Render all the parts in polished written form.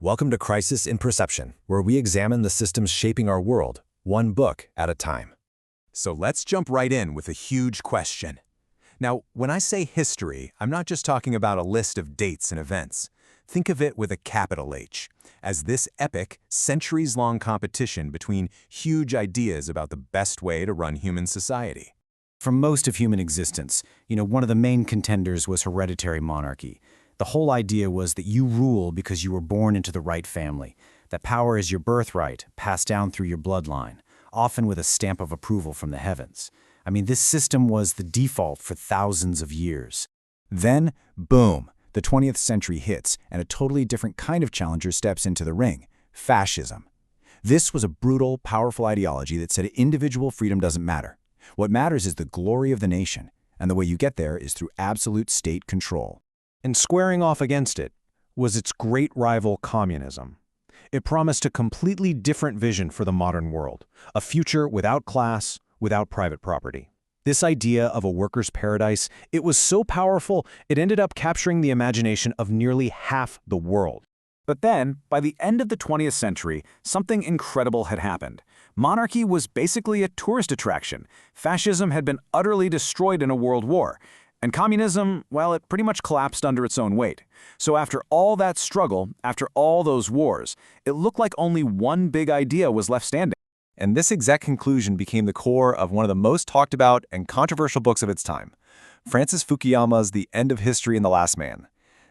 Welcome to Crisis in Perception, where we examine the systems shaping our world, one book at a time. So let's jump right in with a huge question. Now, when I say history, I'm not just talking about a list of dates and events. Think of it with a capital H, as this epic, centuries-long competition between huge ideas about the best way to run human society. For most of human existence, one of the main contenders was hereditary monarchy. The whole idea was that you rule because you were born into the right family, that power is your birthright, passed down through your bloodline, often with a stamp of approval from the heavens. This system was the default for thousands of years. Then, boom, the 20th century hits, and a totally different kind of challenger steps into the ring: fascism. This was a brutal, powerful ideology that said individual freedom doesn't matter. What matters is the glory of the nation, and the way you get there is through absolute state control. And squaring off against it was its great rival, communism. It promised a completely different vision for the modern world, a future without class, without private property. This idea of a worker's paradise, it was so powerful, it ended up capturing the imagination of nearly half the world. But then, by the end of the 20th century, something incredible had happened. Monarchy was basically a tourist attraction. Fascism had been utterly destroyed in a world war. And communism, well, it pretty much collapsed under its own weight. So after all that struggle, after all those wars, it looked like only one big idea was left standing. And this exact conclusion became the core of one of the most talked about and controversial books of its time, Francis Fukuyama's The End of History and the Last Man.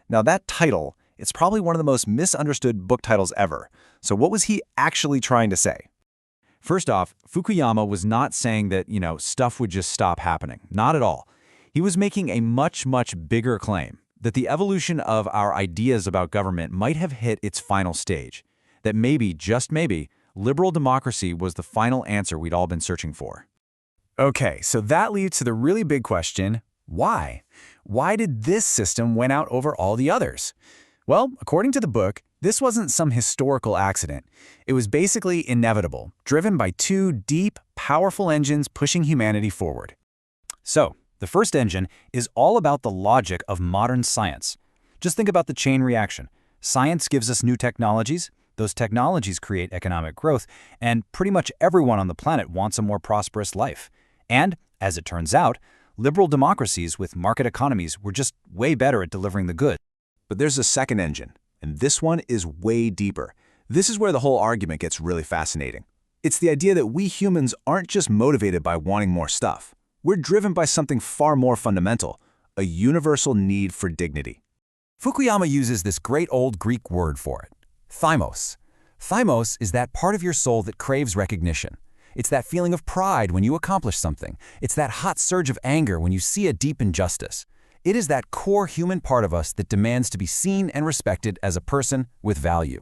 Now that title, it's probably one of the most misunderstood book titles ever. So what was he actually trying to say? First off, Fukuyama was not saying that, stuff would just stop happening. Not at all. He was making a much, much bigger claim, that the evolution of our ideas about government might have hit its final stage, that maybe, just maybe, liberal democracy was the final answer we'd all been searching for. Okay, so that leads to the really big question, why? Why did this system win out over all the others? Well, according to the book, this wasn't some historical accident. It was basically inevitable, driven by two deep, powerful engines pushing humanity forward. So, the first engine is all about the logic of modern science. Just think about the chain reaction. Science gives us new technologies, those technologies create economic growth, and pretty much everyone on the planet wants a more prosperous life. And, as it turns out, liberal democracies with market economies were just way better at delivering the goods. But there's a second engine, and this one is way deeper. This is where the whole argument gets really fascinating. It's the idea that we humans aren't just motivated by wanting more stuff. We're driven by something far more fundamental, a universal need for dignity. Fukuyama uses this great old Greek word for it, thymos. Thymos is that part of your soul that craves recognition. It's that feeling of pride when you accomplish something. It's that hot surge of anger when you see a deep injustice. It is that core human part of us that demands to be seen and respected as a person with value.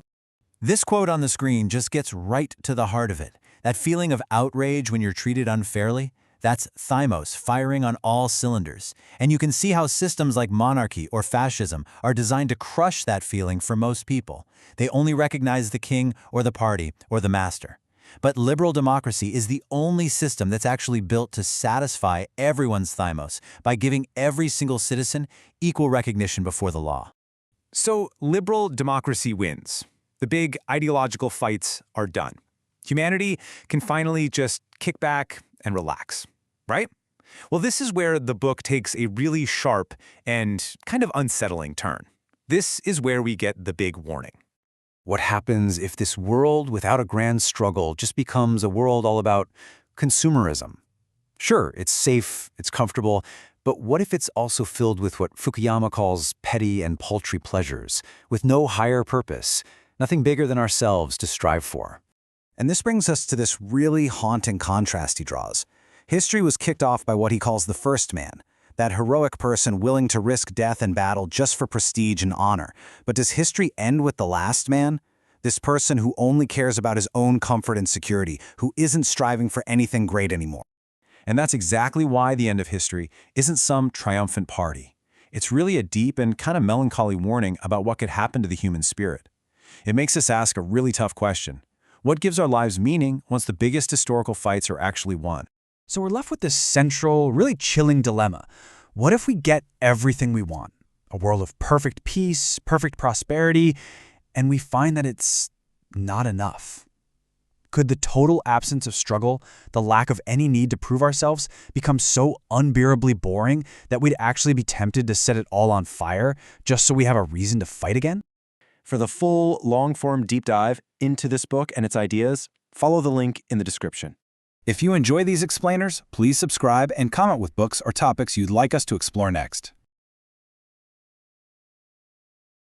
This quote on the screen just gets right to the heart of it. That feeling of outrage when you're treated unfairly, that's thymos firing on all cylinders. And you can see how systems like monarchy or fascism are designed to crush that feeling for most people. They only recognize the king or the party or the master. But liberal democracy is the only system that's actually built to satisfy everyone's thymos by giving every single citizen equal recognition before the law. So liberal democracy wins. The big ideological fights are done. Humanity can finally just kick back and relax, right? Well, this is where the book takes a really sharp and kind of unsettling turn. This is where we get the big warning. What happens if this world without a grand struggle just becomes a world all about consumerism? Sure, it's safe, it's comfortable, but what if it's also filled with what Fukuyama calls petty and paltry pleasures, with no higher purpose, nothing bigger than ourselves to strive for? And this brings us to this really haunting contrast he draws. History was kicked off by what he calls the first man, that heroic person willing to risk death in battle just for prestige and honor. But does history end with the last man? This person who only cares about his own comfort and security, who isn't striving for anything great anymore. And that's exactly why the end of history isn't some triumphant party. It's really a deep and kind of melancholy warning about what could happen to the human spirit. It makes us ask a really tough question. What gives our lives meaning once the biggest historical fights are actually won? So we're left with this central, really chilling dilemma. What if we get everything we want? A world of perfect peace, perfect prosperity, and we find that it's not enough. Could the total absence of struggle, the lack of any need to prove ourselves, become so unbearably boring that we'd actually be tempted to set it all on fire just so we have a reason to fight again? For the full, long-form deep dive into this book and its ideas, follow the link in the description. If you enjoy these explainers, please subscribe and comment with books or topics you'd like us to explore next.